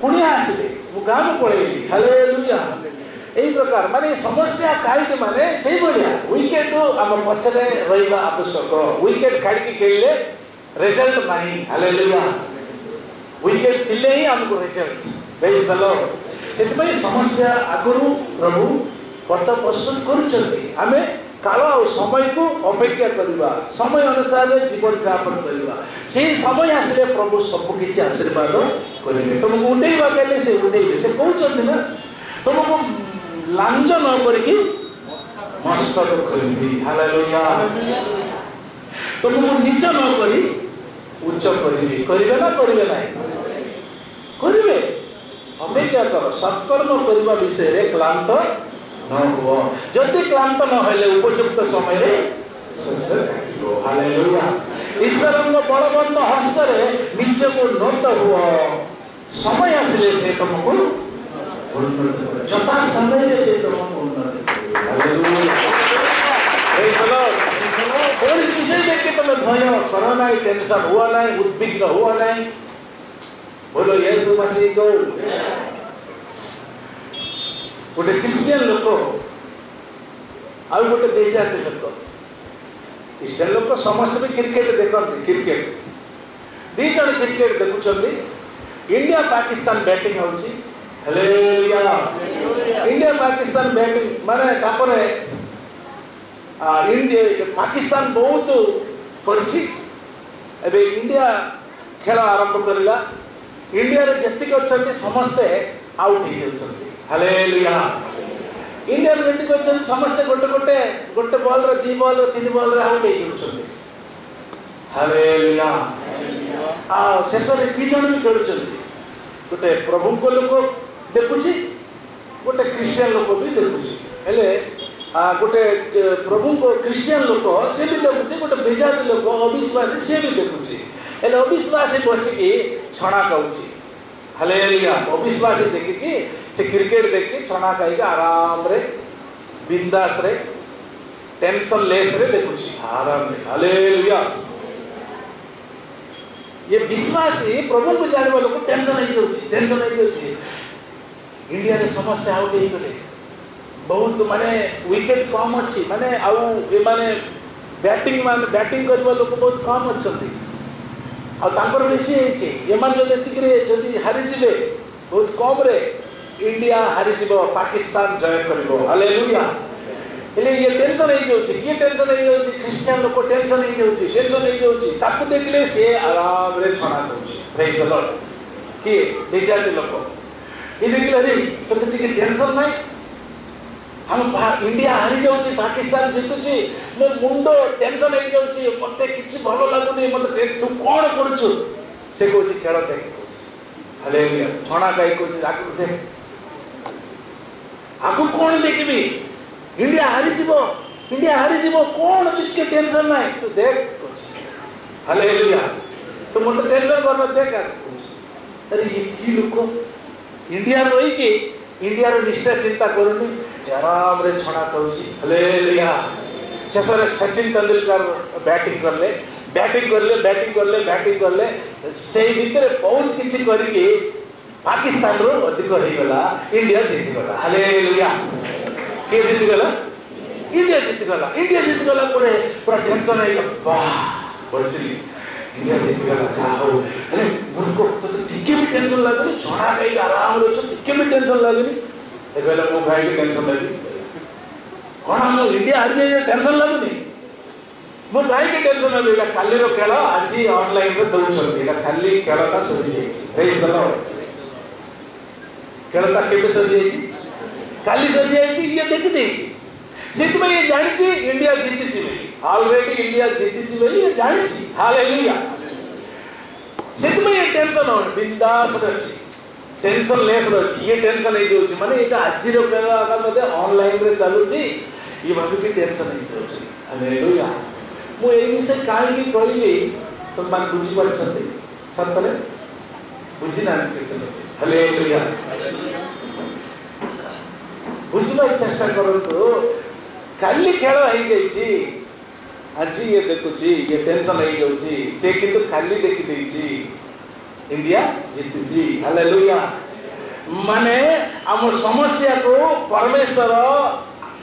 पुणी आसिले गाँ को पलैली हालेलुया यही प्रकार माने समस्या कहीं माने से भाया विकेट आम पचरे रहा आवश्यक विकेट काढ़ी खेलिले रिजल्ट नहीं हालेलुया विकेट थिले ही आमको रिजल्ट प्रेज द लॉर्ड से समस्या आगु प्रभु पथ प्रस्तुत करें काल आ समय को अपेक्षा करवा समय अनुसार जीवन यापन करवा से समय आसिले प्रभु सबकि आशीर्वाद करेंगे तुमको उठेवा कहले से उठेबे से कहते ना तुमको लांच न करके मस्तक करेंगे हालेलुया तुमको नीच न करी उच्च करेंगे करेंगे ना करेंगे ना करेंगे अपेक्षा कर सत्कर्म करने विषय रे क्लांत न हो जदि क्लांत न होले उपयुक्त समय रे शस्य काटिबो हालेलुया ईश्वरଙ୍କ बलवंत हस्त रे निज को नत हुआ समय आसिले से तुमको उन्नत जता समय रे से तुमको उन्नत हालेलुया प्रेज द लॉर्ड कौन सी विषय देख के तुम भय करो ना टेंशन हुआ नहीं उद्विग्न हुआ नहीं बोलो यीशु मसीह को गोटे क्रिश्चियन लोक आ गोटे बेजाती लोक क्रिश्चियन लोक समस्त भी क्रिकेट देखते क्रिकेट दी जन क्रिकेट देखुं इंडिया पाकिस्तान बैटिंग होची हालेलुया इंडिया पाकिस्तान बैटिंग माने तापरे इंडिया पाकिस्तान बहुत करछि एबे इंडिया खेल आरंभ करला इंडिया रे जतिक अछंती समस्ते आउट हो जाउछंती हालेलुया इंडिया रे जतिक अछंती समस्ते गोटे बॉल रे 2 बॉल रे 3 बॉल रे आउट हो जाउछंती हालेलुया आ शेष रे 2 जण भी खेलुछंती गोटे प्रभु को लोक देखुची गोटे क्रिश्चियन लोक भी देखुची हेले गोटे प्रभु को क्रिश्चियन लोक से भी देखुची गोटे बेजाती लोक अविश्वासी से भी देखुची हेले अविश्वासी बसिकी छणा खाऊची हालेलुया अविश्वासी देखिकी से क्रिकेट देखी छणा खाई आराम रे बिंदास रे टेंशन लेस रे देखुची आराम रे हालेलुया ये विश्वासी प्रभु को जानवा लोक टेंशन हो जाउची इंडिया रे समस्त आउट हो गले बहुत माने विकेट कम अच्छी माने आउ ए माने बैटिंग करवा लोक बहुत कम अच्छी आर बेसी जदि हारीजे बहुत कम रे इंडिया हारीज पाकिस्तान जय कर हालेलुया हेले ये टेंशन हो जाउची किए टेंशन हो जाउची क्रिश्चियन लोक टेंशन हो जाउची ताकू देखले से आराम रे छणा करउची प्रेज द लॉर्ड किए बेचारे लोक ये देखले अरे तो टिके टेंशन नाही हम इंडिया हारी जाउची पाकिस्तान जितुची मो मुंडो टेंशन हो जाउची मते किछि भलो लागुनी मते तू कोन करूछु से कोची खेल देख हालेलुया छणा गाई कोची आकु देख आकु कोन देखबी इंडिया हारी जीवो कोन दिक्के टेंशन नाही तू देख कोची हालेलुया तो मते टेंशन करना देख अरे ये की लोक इंडिया रही के इंडिया रो निष्ठा चिंता करूनी आराम रे छणा करूची हालेलुया शेष रे सचिन तेंदुलकर बैटिंग करले से भीतर बहुत किछि करके पाकिस्तान रो अधिक हो गला इंडिया जीति गला हालेलुया के जीति गला इंडिया जीति गला पूरा टेंशन है वाह बचली इंडिया जीति गला जा हो अरे मुनको तो ठीक भी टेंशन लागनी छणा गई आराम रे ठीक भी टेंशन लागनी ए कहले मो भाई के टेंशन लागी कोन हम इंडिया हारि जाय टेंशन लागनी मो भाई के टेंशन लागला काली रो खेल आज ऑनलाइन रे दउछंती एटा खाली खेलटा सरी जाई प्रेज द लॉर्ड खेलटा केबे सरी जाई काली सरी जाई ये देखि देछि सेति में ये जानि छी इंडिया जीति छी ऑलरेडी इंडिया जीति छी बोली ये जानि छी हालेलुया सेति में ये टेंशन हो बिंदास अछि टेंशन लेस अछि ये टेंशन हो जाउछि माने एटा आजि रो खेल आका मध्ये ऑनलाइन रे चालू छी ये भाबी के टेंशन हो जाउछि हालेलुया मु ए विषय काहे की कहली तुम मान बुझी परछथि सतरे बुझी ना केते हालेलुया बुझिबा चेष्टा करंतु काली खेल हो जाइछि आज ये देखुची ये टेंशन हो जाउछि से किंतु खाली देखि देछि इंडिया जीतुची हालेलुया माने आम समस्या को परमेश्वर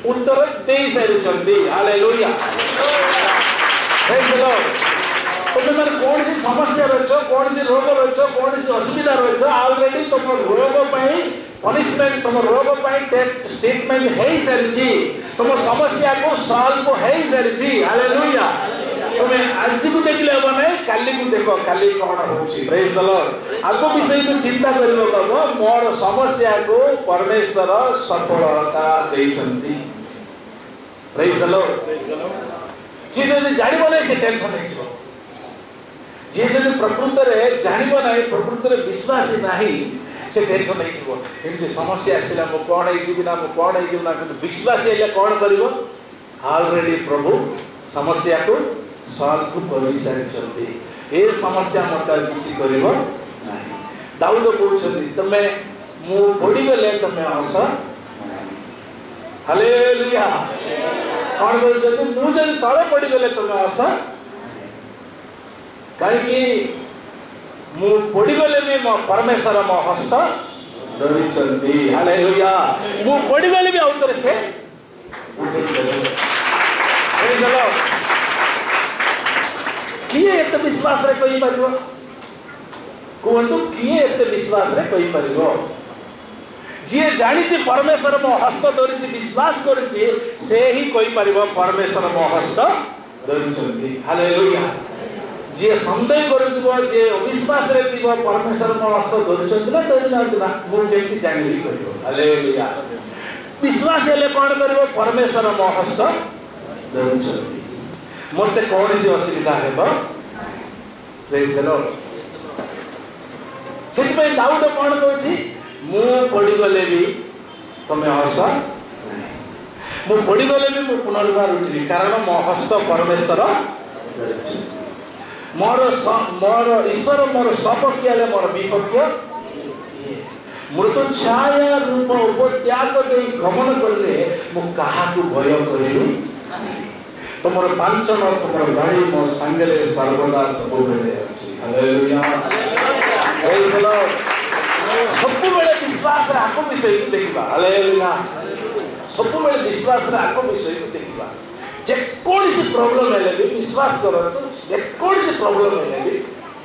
उत्तर दे सारी। Hallelujah, praise the Lord. तुम मैंने कौन सी समस्या रच, कौन सी रोग रच, कौन सी असुविधा रच, ऑलरेडी तुम रोग पनिशमेंट, तुम रोग ट्रीटमेंट हो सारी, तुम समस्या को सॉल्व हो सारी। हालेलुया। तुम्हें आज को देखले हम ना, काली को देखो, काली कौन होची। Praise the Lord. आगो विषय को चिंता करिवो कबो मोर समस्या को परमेश्वर सफलता देइछंती। Praise the Lord. जी जदि जानिबो नै से टेंशन नै छिबो। जी जदि प्रकृत रे जानिबो नै, प्रकृत रे विश्वास नाही, से टेंशन नै छिबो। एमती समस्या आसिला मो कोन हे छिबि ना, मो कोन हे छिबि ना, किंतु विश्वास हेले कोन करिवो, ऑलरेडी प्रभु समस्या को सॉल्व कर सारी। ए समस्या मत किछि करिवो नाही। दाऊद कहउछथि तमे मु पड़ी गले तमे हस। हालेलुया। कोन कहउछथि मु जदि तळे पड़ी गले तमे हस, काहे कि मु पड़ी गले भी मो परमेश्वर मो हस्त धरिछथि। हालेलुया। मु पड़ी गले भी आउतरे से उठै देबे। Praise the Lord. किए एत विश्वास रे कहि परिबो, कहतु किए एत विश्वास रे कहि परिबो। जे जानि जे परमेश्वर मो हस्त धरिछि, विश्वास करिछि, से ही कहि परिबो परमेश्वर मो हस्त धरिछथि। हालेलुया। जे संदेह करथिबो, जे अविश्वास रे थिबो परमेश्वर मो हस्त धरिछथि ना धरिनाथि ना, मु केमति जानिबि कहिबो। हालेलुया। विश्वास हेले कोन करिवो, परमेश्वर मो हस्त धरिछथि, मते कौन सी असुविधा हेबो। Praise the Lord. सेति पे दाऊद कोन कहछि, मु पड़ी गले भी तमे हस नाही, मु पड़ी गले भी मु पुनर्बार उठिबी, कारण मो हस्त परमेश्वर धरिछि। मोर ईश्वर मोर सपक्ष हेले मोर विपक्ष। मृत छाया रूप उपत्याग दे गमन करले मु काहाकू भय करिलु। तुमर पांचन तुमर गाड़ी मो संगरे सर्वदा सब बेले अछि। हालेलुया। Praise the Lord. सब बेले विश्वास रे आको विषय को देखिबा। हालेलुया। सब बेले विश्वास रे आको विषय को देखिबा। जे कोन सी प्रॉब्लम हेले भी विश्वास करतो, जे कोन सी प्रॉब्लम हेले भी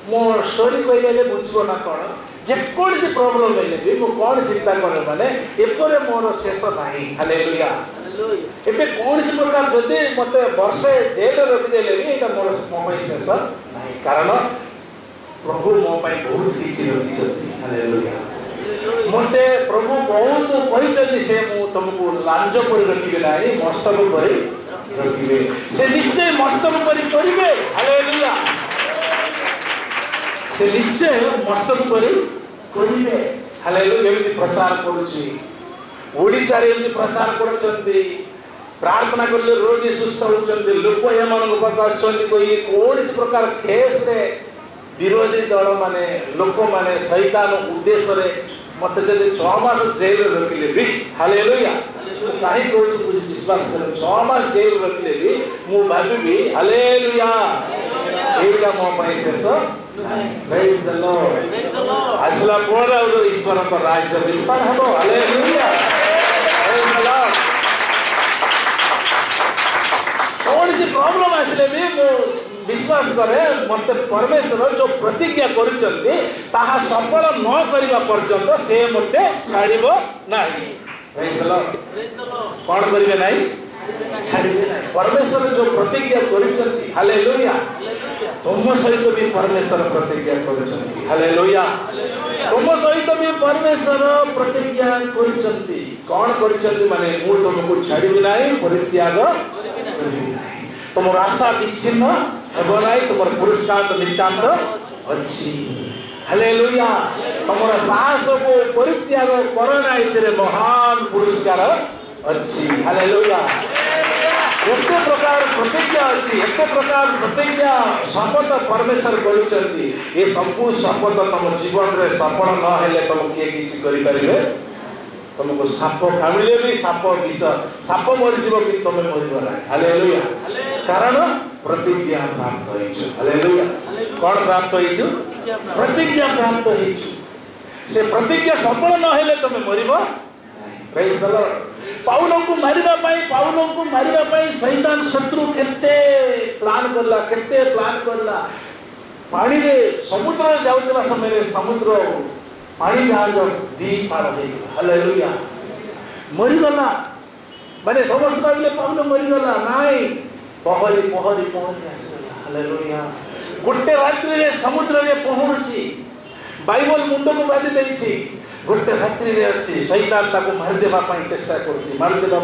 मो स्टोरी कहले बुझबो ना कोन, जे कोन सी प्रॉब्लम हेले भी मो कोन चिंता करे माने एपरे मोर शेष नाही। हालेलुया। एबे कौन सी प्रकार जदि मते वर्षे जेल रखिदेले भी एटा मोर मोबाइल शेष नाही, कारण प्रभु मो पई बहुत किछि रखिछथि। हालेलुया। मते प्रभु बहुत कहिछथि, से मु तुमको लांज पर रखिबे नाही, मस्तक पर रखिबे। से निश्चय मस्तक पर करिवे। हालेलुया। से निश्चय मस्तक पर करिवे। हालेलुया। एमति प्रचार करूछि, ओडिसा रे एमति प्रचार करछन्ती, प्रार्थना करले रोगी सुस्थ होछन्ती, लोक एमान पाक आछन्ती, कोई कोनसी प्रकार केस रे विरोधी दल माने लोक माने शैतान उद्देश्य रे मते जदि 6 मास जेल रखिले भी। हालेलुया। काहे कहूछ बुझ विश्वास कर, 6 मास जेल रखिले भी मु भाबिबी हालेलुया एटा मो पई शेष। Praise the Lord. आसला पर ईश्वर को राज्य विस्तार हबो। हालेलुया। Praise the Lord. कौन सी प्रॉब्लम आसले भी मु विश्वास करे, मते परमेश्वर जो प्रतिज्ञा करिसथि ताहा सफल न करिबा पर्यंत से मते छाड़िबो नाही। Praise the Lord. कोन करिबे नाही, छाड़िबे नाही। परमेश्वर जो प्रतिज्ञा करिसथि, हालेलुया, तुम सहित भी परमेश्वर प्रतिज्ञा करिसथि। हालेलुया। तुम सहित भी परमेश्वर प्रतिज्ञा करिसथि। कोन करिसथि माने मु तुमको छाड़िबे नाही, परित्याग करिबे नाही। तुमर आशा विच्छिन्न हेबो नाही, तुमर पुरस्कार नितांत अछि। हालेलुया। तुमर साहस को परित्याग कर नाही, तेरे महान पुरस्कार अछि। हालेलुया। एते प्रकार प्रतिज्ञा अछि, एते प्रकार प्रतिज्ञा शपथ परमेश्वर करिसथि। ए सब शपथ तुम जीवन रे सफल न हेले तुम के किछि करि परिबे। तुमको साप कामिले भी साप विष, साप मरि जीव कि तुम मरिबो नाही। हालेलुया। कारण प्रतिज्ञा प्राप्त होइछु। हालेलुया। कोन प्राप्त होइछु? प्रतिज्ञा प्राप्त होइछु। से प्रतिज्ञा सफल न हेले तुम मरिबो। Praise the Lord. पाउल को मारिबा पाई शैतान शत्रु केते प्लान करला पानी रे समुद्र जाउतबा समय रे समुद्र पानी जहाज दी पार दे। हालेलुया। मरी गला माने समस्त भाविले पाउल मरी गला नाई पहरी आसीगला। हालेलुया। गोटे रात्रि रे समुद्र रे पहुंची बाइबल मुंड को बांधी देछि गोटे रात्रि रे अछि शैतान ताको मार देबा पई चेष्टा करछि मार देबा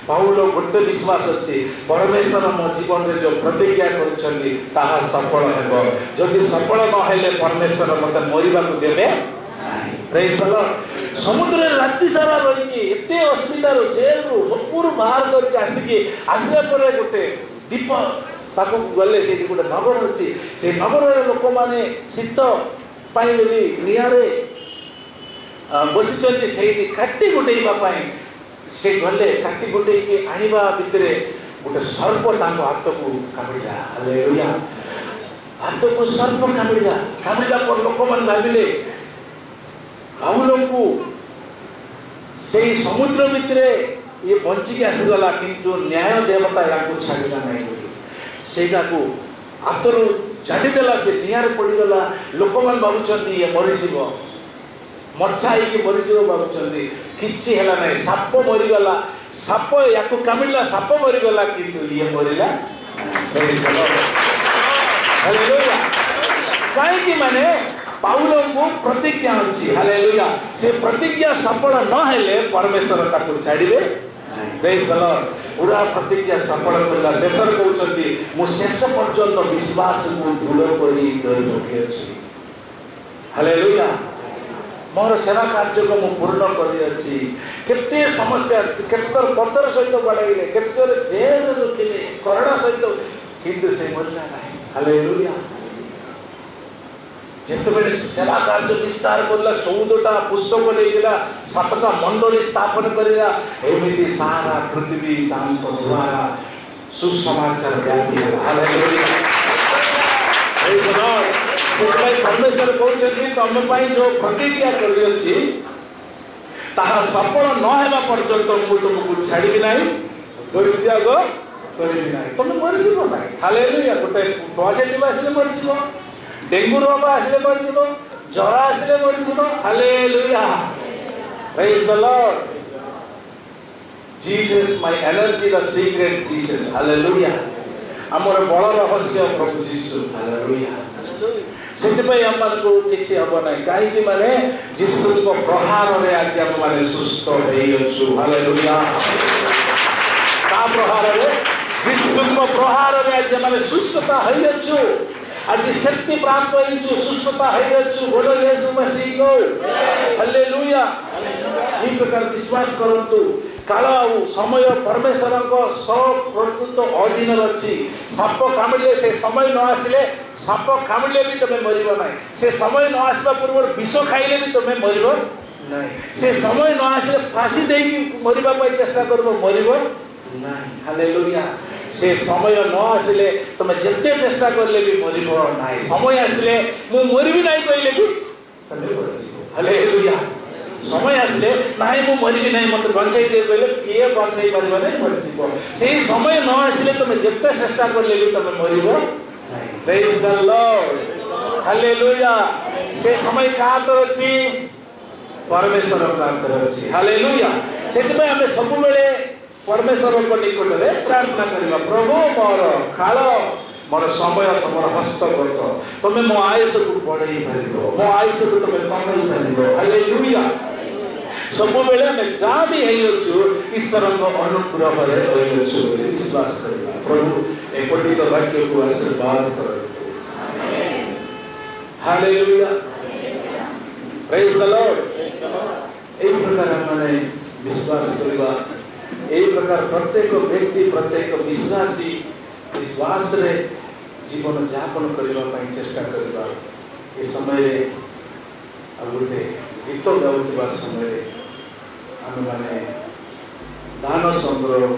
पाउल गोटे विश्वास अछि परमेश्वर मो जीवन रे जो प्रतिज्ञा करछन्ती ताहा सफल हेबो जदि सफल न हेले परमेश्वर मते मरिबा को देबे नाही। Praise the Lord. समुद्र रे राति सारा रही कि एते अस्मिता रो जेल रो सबपुर बाहर करके आसिला परे गोटे दीप ताको गले से गोटे नगर अछि से नगर रे लोक माने शीत पाई बेली नियारे बसिचंती सेठी काटी गुटेइबा पाई से गले काटी गुटेइ के आनिबा भितरे गोटे सर्प ताको हाथ को कामड़िला। हालेलुया। हाथ को सर्प कामड़िला पर लोक मन भाबिले पाउल को से समुद्र भितरे ये बंची के आसीगला किंतु न्याय देवता याको छाड़िला नहीं बोली सेगा को आतरु झाड़ी देला से नियार पड़ीगला लोक मन भाबुचंती ये मरीजिव मच्छा ही मरीजिव भाबुचंती किछि हैला नहीं साप मरीगला साप याको कामिला साप मरीगला किंतु ये मरिला। हालेलुया। काहे कि माने पाउल को प्रतिज्ञा अछि। हालेलुया। से प्रतिज्ञा सफल न हेले परमेश्वर ताको छाड़िबे। Praise the Lord. पूरा प्रतिज्ञा सफल करला शेषर कहउचंती मु शेष पर्यंत विश्वास को दृढ़ करी धरि रखिछि। हालेलुया। मोर सेवा कार्य को मु पूर्ण करी अछि केते समस्या केते पत्थर सहित बडाइले केते जोर जेल रखिले करड़ा सहित किंतु से मरला नाही। हालेलुया। जेतबेले सेवा कार्य विस्तार करला 14टा पुस्तक लेगिला 7टा मंडली स्थापन करिला एमिति सारा पृथ्वी तांको द्वारा सुसमाचार व्यापी होला। हालेलुया। Praise the Lord. सेतबै परमेश्वर कहउछथि तमे पई जो प्रतिज्ञा करि अछि ताहा सफल न हेबा पर्यंत मु तुमको छाड़िबि नाही परित्याग करिबि नाही तमे मरि जिवो नाही। हालेलुया। गोटे पॉजिटिव आसिले मरि जिवो डेंगू रोग आसिले मरि जिवो जरा आसिले मरि जिवो। Hallelujah. Praise the Lord. Jesus my energy the secret Jesus. Hallelujah. हमर बड़ रहस्य प्रभु यीशु। हालेलुया। सेतिपई हमन को किछि हबो नै काहे कि माने यीशु को प्रहार रे आज हम माने सुस्त होई अछु। हालेलुया। का प्रहार रे यीशु को प्रहार रे आज माने सुस्तता होई अछु आज शक्ति प्राप्त होई छु सुस्तता होई अछु। बोलो यीशु मसीह को हालेलुया। ई प्रकार विश्वास करंतु काल समय परमेश्वर को 100% अधीन अछि। साप कामिले से समय न आसिले साप कामिले भी तमे मरिबो नाही से समय न आसबा पूर्व विष खाइले भी तमे मरिबो नाही से समय न आसिले फांसी देई कि मरिबा पई चेष्टा करबो मरिबो नाही। हालेलुया। से समय न आसिले तमे जत्ते चेष्टा करले भी मरिबो नाही समय आसिले मु मरिबि नाही कहले कि तमे मरिजिबो। हालेलुया। समय आसिले नाही मु मरिबि नाही मते बंचाई दे कहले किए बंचाई परिबा नाही मरिजिबो सेही समय न आसिले तमे जत्ते चेष्टा करले भी तमे मरिबो नाही। Praise the Lord. हालेलुया। से समय का हाथ अछि परमेश्वर का हाथ अछि। हालेलुया। सेतिबे हमें सब बेले परमेश्वर को निकट रे प्रार्थना करिबा प्रभु मोर खाल मोर समय तमर हस्तगत तमे मो आयुष को बढ़ाई परिबो मो आयुष को तमे कमाई परिबो। हालेलुया। सब बेले हमें जा भी हेइ अछु ईश्वर को अनुग्रह रे होई अछु विश्वास करिबा प्रभु ए पठित वाक्य को आशीर्वाद करतो। Amen. Hallelujah. Praise the Lord. ए प्रकार हमने विश्वास करिबा ए प्रकार प्रत्येक व्यक्ति प्रत्येक विश्वासी विश्वास रे जीवन यापन करबा पई चेष्टा करबा। ए समय रे अगुते गीत गाउतबा समय रे हम माने दान संग्रह